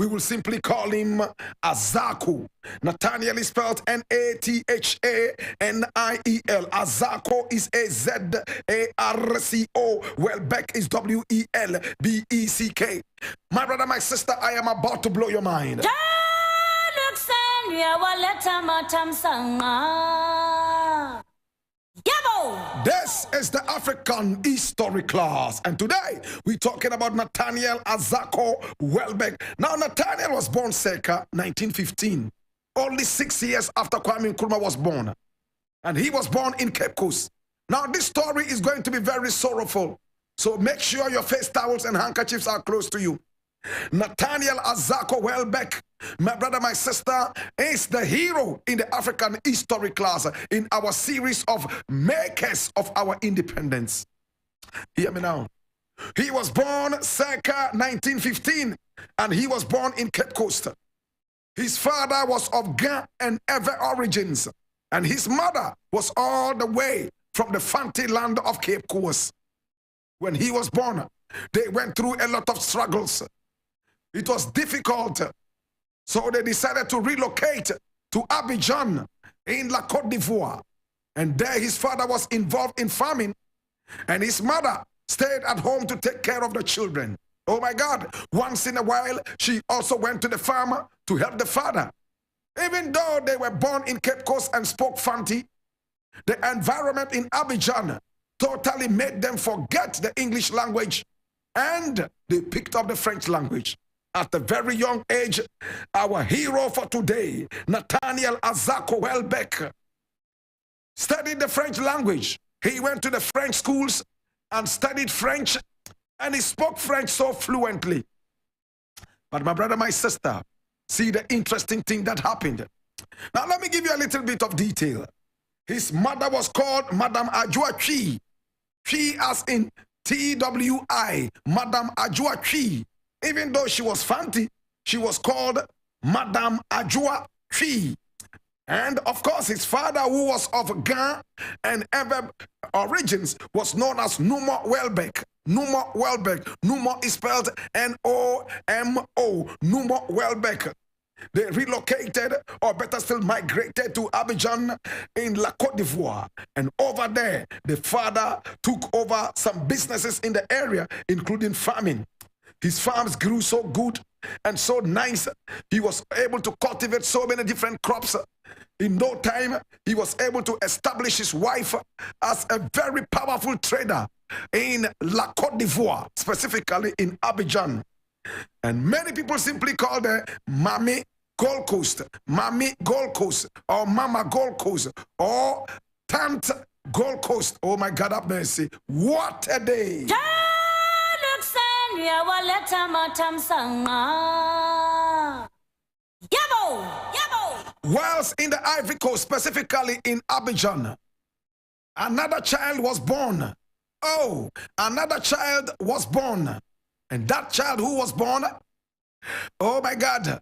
We will simply call him Azarco. Nathaniel is spelled N-A-T-H-A-N-I-E-L. Azarco is A-Z-A-R-C-O. Welbeck is W-E-L-B-E-C-K. My brother, my sister, I am about to blow your mind. This is the African History class, and today we're talking about Nathaniel Azarco Welbeck. Now, Nathaniel was born circa 1915, only 6 years after Kwame Nkrumah was born, and he was born in Cape Coast. Now, this story is going to be very sorrowful, so make sure your face towels and handkerchiefs are close to you. Nathaniel Azarco Welbeck, my brother, my sister, is the hero in the African History class in our series of makers of our independence. Hear me now. He was born circa 1915, and he was born in Cape Coast. His father was of Ghanaian and Ewe origins, and his mother was all the way from the Fanti land of Cape Coast. When he was born, they went through a lot of struggles. It was difficult, so they decided to relocate to Abidjan in La Côte d'Ivoire. And there his father was involved in farming, and his mother stayed at home to take care of the children. Oh my God, once in a while, she also went to the farm to help the father. Even though they were born in Cape Coast and spoke Fanti, the environment in Abidjan totally made them forget the English language, and they picked up the French language. At a very young age, our hero for today, Nathaniel Azarco Welbeck, studied the French language. He went to the French schools and studied French, and he spoke French so fluently. But my brother, my sister, see the interesting thing that happened. Now let me give you a little bit of detail. His mother was called Madame Ajua Chi. Chi as in T-W-I, Madame Ajua Chi. Even though she was Fanti, she was called Madame Ajua Chi. And of course, his father, who was of Ghanaian and Ewe origins, was known as Numo Welbeck. Numo Welbeck. Numo is spelled N-O-M-O. Numo Welbeck. They relocated, or better still migrated, to Abidjan in La Côte d'Ivoire. And over there, the father took over some businesses in the area, including farming. His farms grew so good and so nice. He was able to cultivate so many different crops. In no time, he was able to establish his wife as a very powerful trader in La Côte d'Ivoire, specifically in Abidjan. And many people simply call her Mammy Gold Coast, Mammy Gold Coast, or Mama Gold Coast, or Tante Gold Coast. Oh my God, have mercy. What a day. Whilst in the Ivory Coast, specifically in Abidjan, another child was born. Oh, another child was born. And that child who was born, oh my God,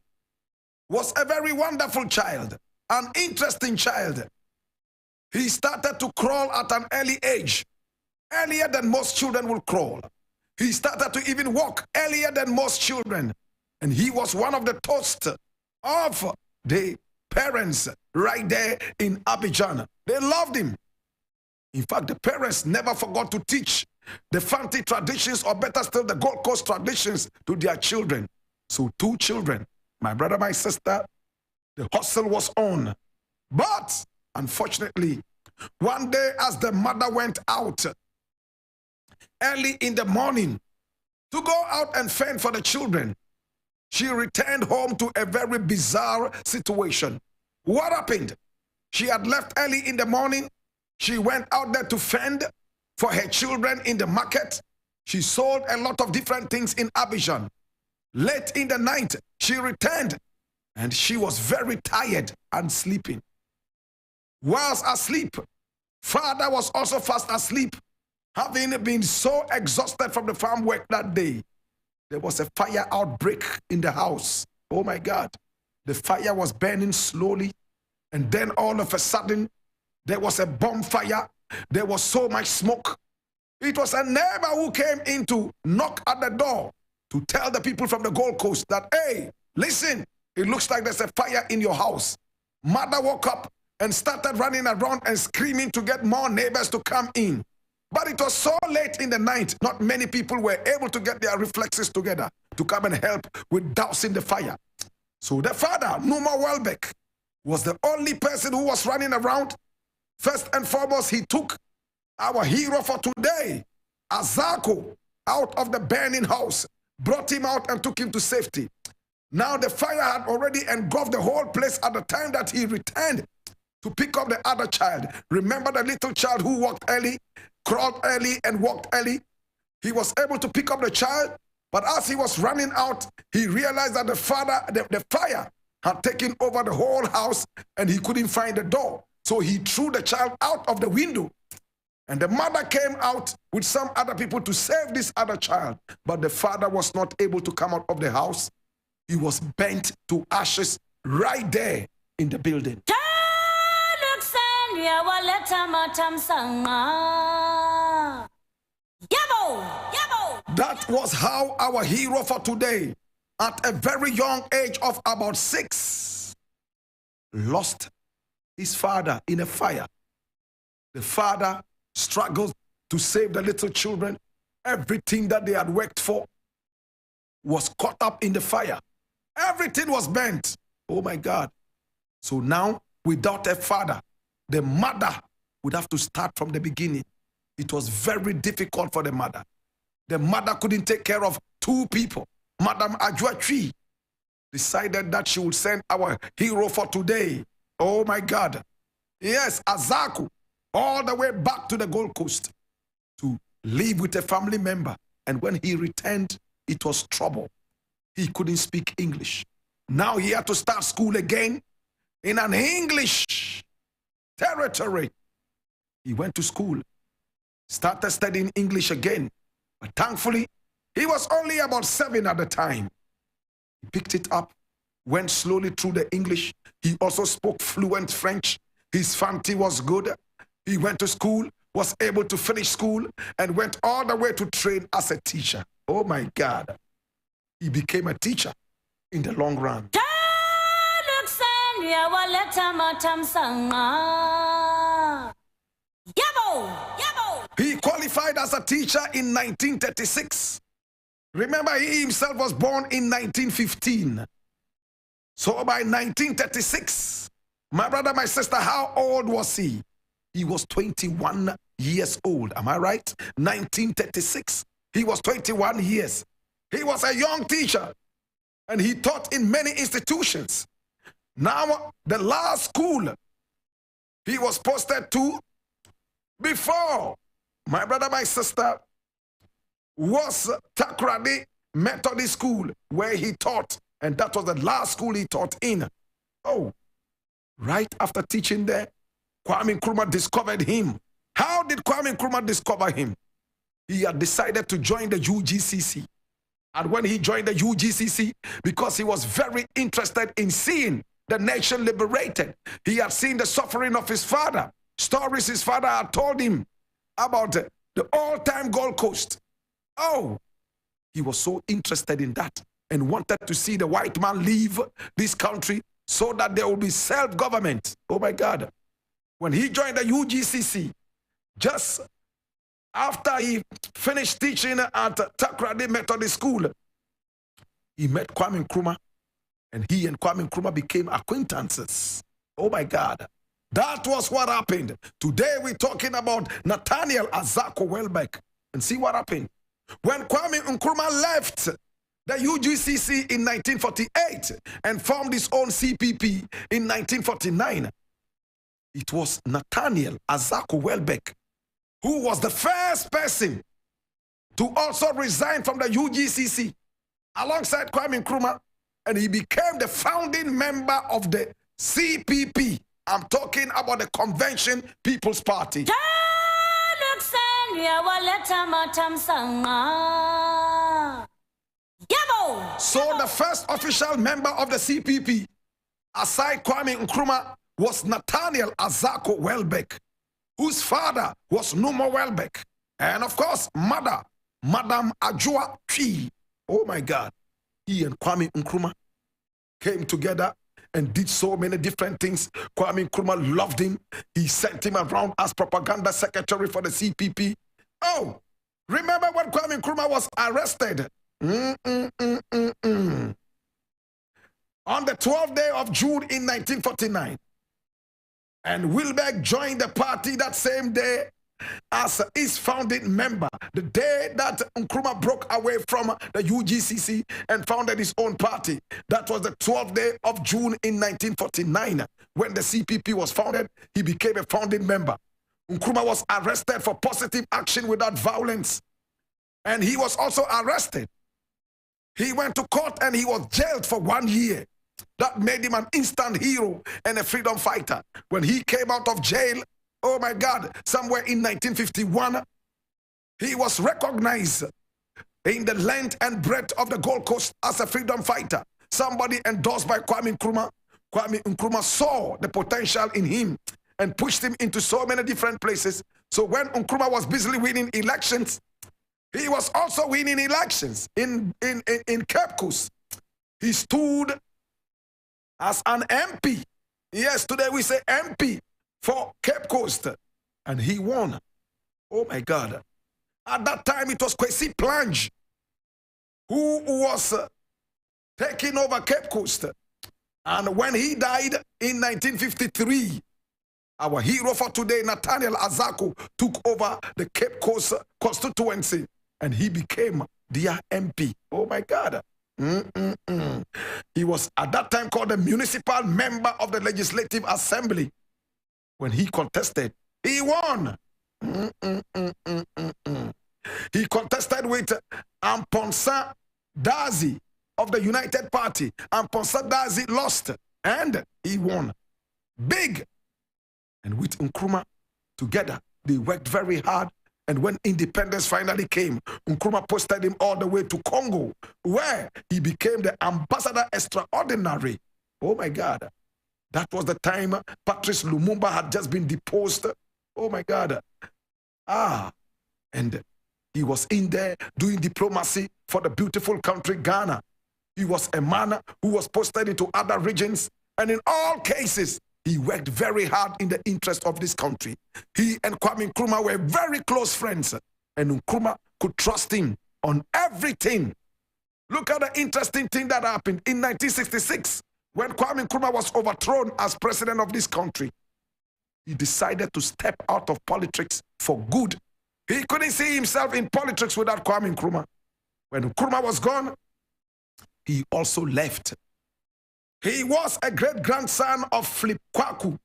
was a very wonderful child, an interesting child. He started to crawl at an early age, earlier than most children will crawl. He started to even walk earlier than most children. And he was one of the toast of the parents right there in Abidjan. They loved him. In fact, the parents never forgot to teach the Fanti traditions, or better still, the Gold Coast traditions to their children. So 2 children, my brother, my sister, the hustle was on. But unfortunately, one day as the mother went out early in the morning to go out and fend for the children, she returned home to a very bizarre situation. What happened? She had left early in the morning. She went out there to fend for her children in the market. She sold a lot of different things in Abidjan. Late in the night, she returned, and she was very tired and sleeping. Whilst asleep, father was also fast asleep, having been so exhausted from the farm work that day. There was a fire outbreak in the house. Oh my God. The fire was burning slowly, and then all of a sudden, there was a bonfire. There was so much smoke. It was a neighbor who came in to knock at the door to tell the people from the Gold Coast that, hey, Listen, it looks like there's a fire in your house. Mother woke up and started running around and screaming to get more neighbors to come in. But it was so late in the night, not many people were able to get their reflexes together to come and help with dousing the fire. So the father, Nathaniel Welbeck, was the only person who was running around. First and foremost, he took our hero for today, Azarco, out of the burning house, brought him out and took him to safety. Now the fire had already engulfed the whole place at the time that he returned to pick up the other child. Remember the little child who walked early, crawled early, and walked early? He was able to pick up the child, but as he was running out, he realized that the fire had taken over the whole house and he couldn't find the door. So he threw the child out of the window. And the mother came out with some other people to save this other child. But the father was not able to come out of the house. He was burnt to ashes right there in the building. That was how our hero for today, at a very young age of about 6, lost his father in a fire. The father struggled to save the little children. Everything that they had worked for was caught up in the fire. Everything was burnt. Oh my God. So now, without a father, the mother would have to start from the beginning. It was very difficult for the mother. The mother couldn't take care of 2 people. Madam Ajwa decided that she would send our hero for today. Oh my God. Yes, Azarco, all the way back to the Gold Coast to live with a family member. And when he returned, it was trouble. He couldn't speak English. Now he had to start school again in an English territory. He went to school, started studying English again. But thankfully, he was only about 7 at the time. He picked it up, went slowly through the English. He also spoke fluent French. His Fanti was good. He went to school, was able to finish school, and went all the way to train as a teacher. Oh my God. He became a teacher in the long run. He qualified as a teacher in 1936. Remember, he himself was born in 1915. So by 1936, my brother, my sister, how old was he? He was 21 years old. Am I right? 1936. He was 21 years. He was a young teacher, and he taught in many institutions. Now, the last school he was posted to before, my brother, my sister, was Takrady Methodist School, where he taught, and that was the last school he taught in. Oh, right after teaching there, Kwame Nkrumah discovered him. How did Kwame Nkrumah discover him? He had decided to join the UGCC. And when he joined the UGCC, because he was very interested in seeing the nation liberated, he had seen the suffering of his father, stories his father had told him about the all-time Gold Coast. Oh, he was so interested in that and wanted to see the white man leave this country so that there will be self-government. Oh my God. When he joined the UGCC, just after he finished teaching at Takrady Methodist School, he met Kwame Nkrumah, and he and Kwame Nkrumah became acquaintances. Oh my God. That was what happened. Today we're talking about Nathaniel Azarco Welbeck. And see what happened. When Kwame Nkrumah left the UGCC in 1948 and formed his own CPP in 1949, it was Nathaniel Azarco Welbeck who was the first person to also resign from the UGCC alongside Kwame Nkrumah, and he became the founding member of the CPP. I'm talking about the Convention People's Party. So the first official member of the CPP, aside Kwame Nkrumah, was Nathaniel Azarco Welbeck, whose father was Nathaniel Welbeck. And of course, Madam Ajwa. Oh my God. He and Kwame Nkrumah came together and did so many different things. Kwame Nkrumah loved him. He sent him around as propaganda secretary for the CPP. Oh, remember when Kwame Nkrumah was arrested? On the 12th day of June in 1949. And Welbeck joined the party that same day as its founding member. The day that Nkrumah broke away from the UGCC and founded his own party. That was the 12th day of June in 1949. When the CPP was founded, he became a founding member. Nkrumah was arrested for positive action without violence. And he was also arrested. He went to court and he was jailed for 1 year. That made him an instant hero and a freedom fighter. When he came out of jail, oh my God, somewhere in 1951, he was recognized in the length and breadth of the Gold Coast as a freedom fighter. Somebody endorsed by Kwame Nkrumah. Kwame Nkrumah saw the potential in him and pushed him into so many different places. So when Nkrumah was busily winning elections, he was also winning elections in Cape Coast. He stood as an MP. Yes, today we say MP for Cape Coast. And he won. Oh my God. At that time, it was Kwesi Plange who was taking over Cape Coast. And when he died in 1953, our hero for today, Nathaniel Azarco, took over the Cape Coast constituency. And he became their MP. Oh my God. He was at that time called the municipal member of the Legislative Assembly. When he contested, he won. He contested with Amponsa Dazi of the United Party. Amponsa Dazi lost and he won. Big. And with Nkrumah together, they worked very hard. And when independence finally came, Nkrumah posted him all the way to Congo, where he became the ambassador extraordinary. Oh my God. That was the time Patrice Lumumba had just been deposed. Oh my God. And he was in there doing diplomacy for the beautiful country Ghana. He was a man who was posted into other regions. And in all cases, he worked very hard in the interest of this country. He and Kwame Nkrumah were very close friends. And Nkrumah could trust him on everything. Look at the interesting thing that happened in 1966. When Kwame Nkrumah was overthrown as president of this country, he decided to step out of politics for good. He couldn't see himself in politics without Kwame Nkrumah. When Nkrumah was gone, he also left. He was a great-grandson of Philip Kwaku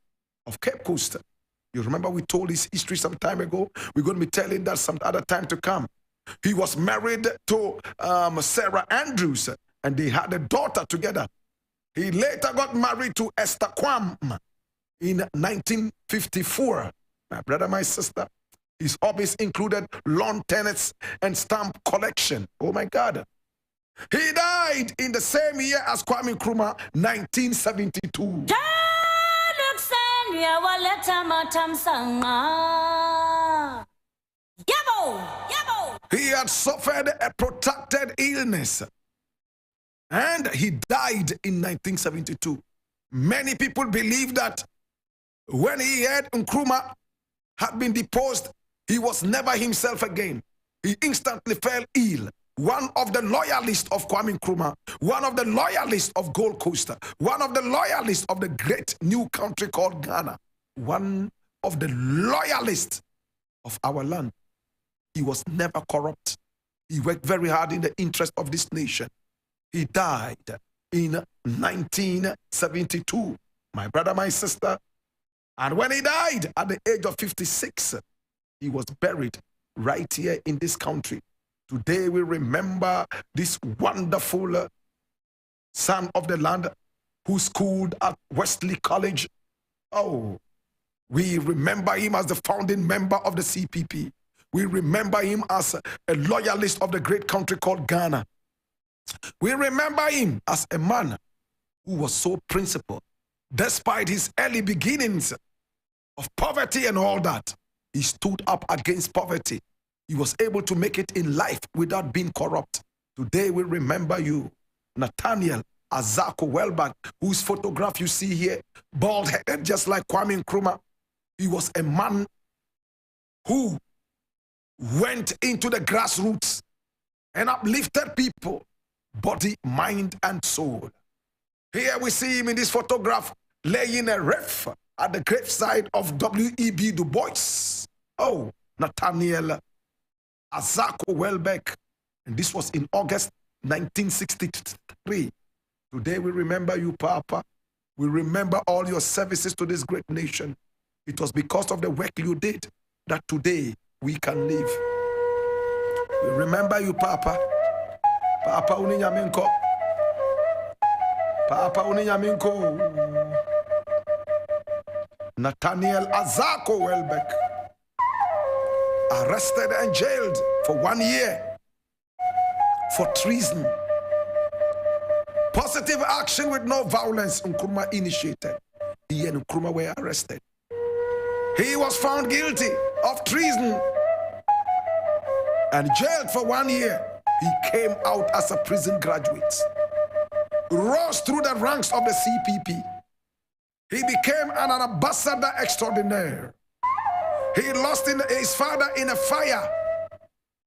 of Cape Coast. You remember we told his history some time ago? We're going to be telling that some other time to come. He was married to Sarah Andrews, and they had a daughter together. He later got married to Esther Kwam in 1954. My brother, my sister, his hobbies included lawn tennis and stamp collection. Oh my God. He died in the same year as Kwame Nkrumah, 1972. He had suffered a protracted illness. And he died in 1972. Many people believe that when he heard Nkrumah had been deposed, he was never himself again. He instantly fell ill. One of the loyalists of Kwame Nkrumah, one of the loyalists of Gold Coast, one of the loyalists of the great new country called Ghana, one of the loyalists of our land. He was never corrupt. He worked very hard in the interest of this nation. He died in 1972, my brother, my sister. And when he died at the age of 56, he was buried right here in this country. Today we remember this wonderful son of the land who schooled at Wesley College. Oh, we remember him as the founding member of the CPP. We remember him as a loyalist of the great country called Ghana. We remember him as a man who was so principled. Despite his early beginnings of poverty and all that, he stood up against poverty. He was able to make it in life without being corrupt. Today we remember you, Nathaniel Azarco Welbeck, whose photograph you see here, bald-headed, just like Kwame Nkrumah. He was a man who went into the grassroots and uplifted people, body, mind, and soul. Here we see him in this photograph laying a wreath at the graveside of W.E.B. Du Bois. Oh, Nathaniel Azarco Welbeck. And this was in August 1963. Today we remember you, Papa. We remember all your services to this great nation. It was because of the work you did that today we can live. We remember you, Papa. Papa Uninyaminko. Papa Uninyaminko. Nathaniel Azarco Welbeck, arrested and jailed for 1 year for treason. Positive action with no violence Nkrumah initiated. He and Nkrumah were arrested. He was found guilty of treason and jailed for 1 year. He came out as a prison graduate, rose through the ranks of the CPP. He became an ambassador extraordinaire. He lost his father in a fire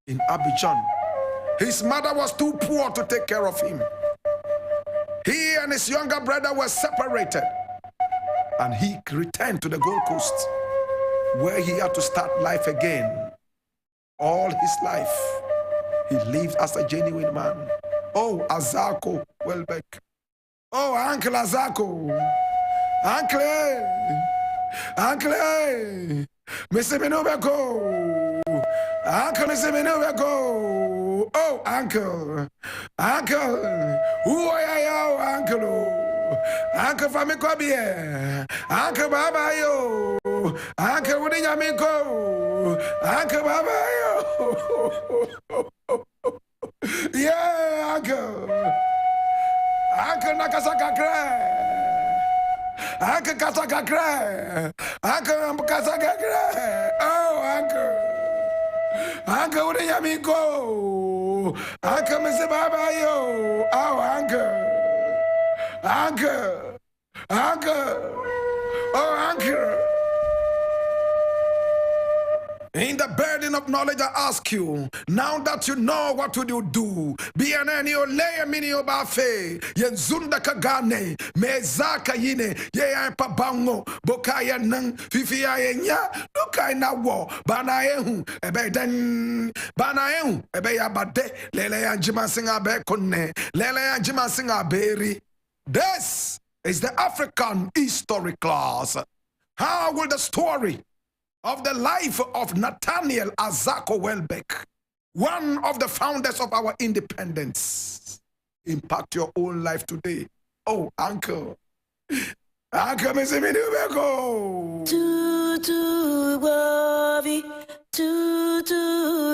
in Abidjan. His mother was too poor to take care of him. He and his younger brother were separated, and he returned to the Gold Coast, where he had to start life again. All his life, he lived as a genuine man. Oh, Azarco Welbeck. Oh, Uncle Azarco. Uncle, Mr. Minubeko. Uncle, Mr. Minubeko. Oh, Uncle, who are you, Uncle? Uncle Famikobie, Uncle Baba yo, Uncle Wudinyamiko, Uncle Baba yo. Yeah, Uncle Nakasaka. Uncle Kasakakre. Uncle Kasakakre. Oh, Uncle Udinyamiko. Uncle Mr. Baba yo. Oh, Uncle. Oh, Uncle. In the burden of knowledge, I ask you, now that you know, what would you do? Be an anio lay a mini obafe, Yenzunda Kagane, Mezaka Yine, Ye Pabango, Bokaya Nang, Fifia Enya, Lukai na wo, Banaehu, Ebeden, Banaehu, Ebeya Bade, Lele and Jimasinga Bekone, Lele and Jimasinga Berry. This is the African history class. How will the story of the life of Nathaniel Azarco Welbeck, one of the founders of our independence, impact your own life today? Oh, Uncle. Uncle, Mr. Minubeko.